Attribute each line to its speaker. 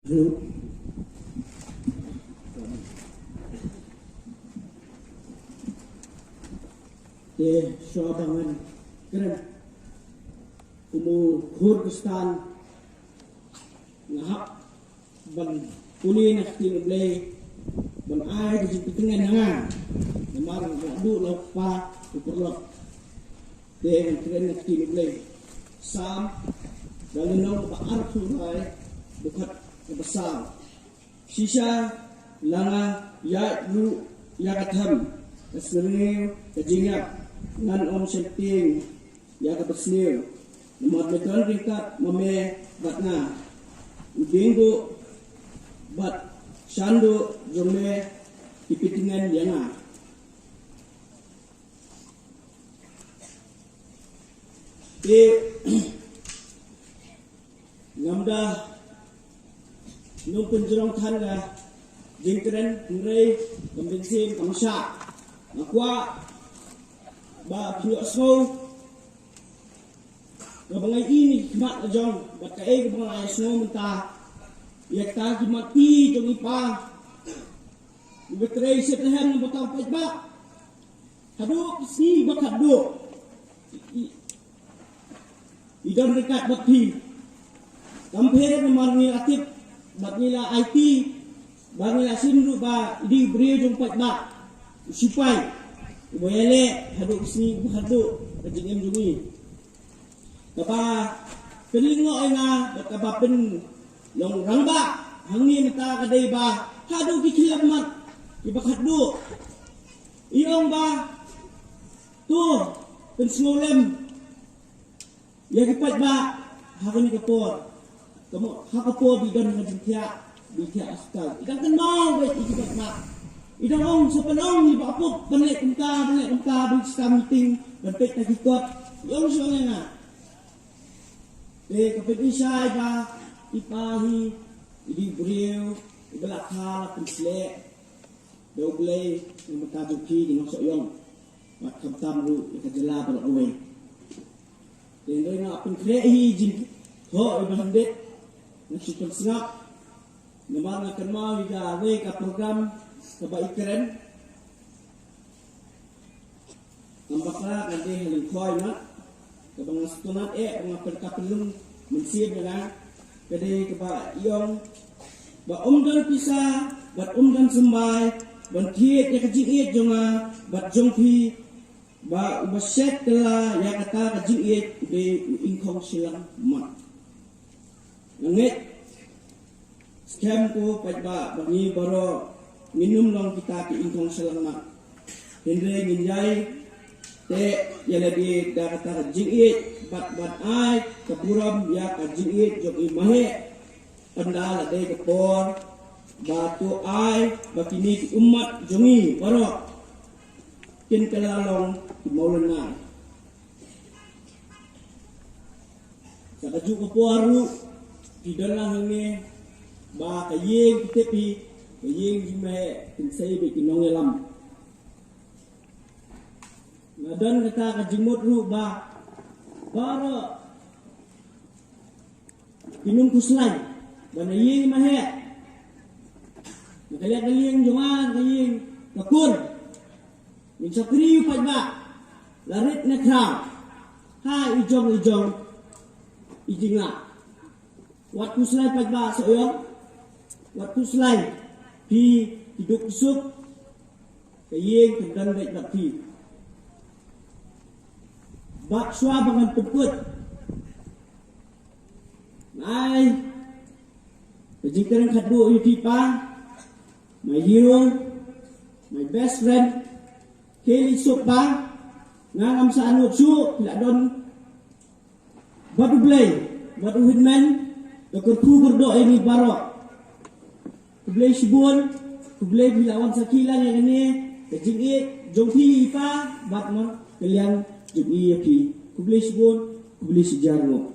Speaker 1: Halo. Syabangan keren umur Kurdistan ngahap ban puli nak tinblay ban ay di pitungan nangan namar du lopa uperlok de keren nak tinblay sam dalam nong baar sungai bukat besar sisa langa ya lu ya katham asne kajingat nan om senting ya kapasnir nomor beton ringkat mame batna udinggo bat sando jome ipitingan yana ngamda nung penjerong tanda jingkren ngrej pembensin kamsa nakwa ba pinyo snow kabangai ini kimat ajong bat kae kabangai snow menta yakta kimat pi jong ipa betrei setehen botang pajba hadu si bak hadu idam dekat bakti kampere memarni aktif bat nila IT bangila sindu ba di brio jong pajba sipai boyale hadu isni hadu kajingem jumi kapa pelingo ina kapa pen long rangba hangi mata kadai ba hadu kikilamat ibak hadu iong ba tu pen smolem ya kipat ba hakani kapor kamu hakapor bidan ngajintia bitia askal ikan kenal baik ikibat ma idang ong sepenong ni bapuk balik kumta bisa meeting bentuk takikot yung siya nga kapit isay ba ipahi idi brio ibalakha pinsle doble yung mataduki di ngosok yung matkamtam ru ikajala para away doy nga pinkrehi jin ho ibahambit nagsipag snap naman nga kanmaw igaway ka program kebaikan ambaklah nanti halim koi nak kebangas tunat pengaper kapelung mensir dengan kedai keba iong ba dan pisah bat dan sembai ban kiet ya kejingit jonga bat jongpi ba ubaset telah ya kata kejingit de ingkong silang mat ngit scam ko pajba bagi baro minum long kita ke ingkong selamat hindre nginjai te yala di dakata jingit bat ai kapuram ya ka jingit jog imahe pandala de kapor batu ai bakini umat jongi baro kin kelalong maulana sakaju kaporu didalang nge ba kayeng tepi yang jume pinsai be kinong elam ngadan kata kajimut ru ba bara kinong kuslay bana yeng mahe nakaliang jongan kayeng kakun min sakri pa ba larit na kra ha ijong ijinga wat kuslay pa ba sa uyong wat kuslay pi hidup sup kayeng kedan baik bakti bak swa bangan puput nai kejikaran khadu yudipa my hero my best friend keli sup ba ngam sa anu su la don badu blay badu hitman dokor ku berdo ini barok kublay sibon, kublay bilawan sa kilang yang ini, kejingit, jonghi ipa, bat mo, kaliang jonghi yaki, kublay sibon, kublay si jarmo.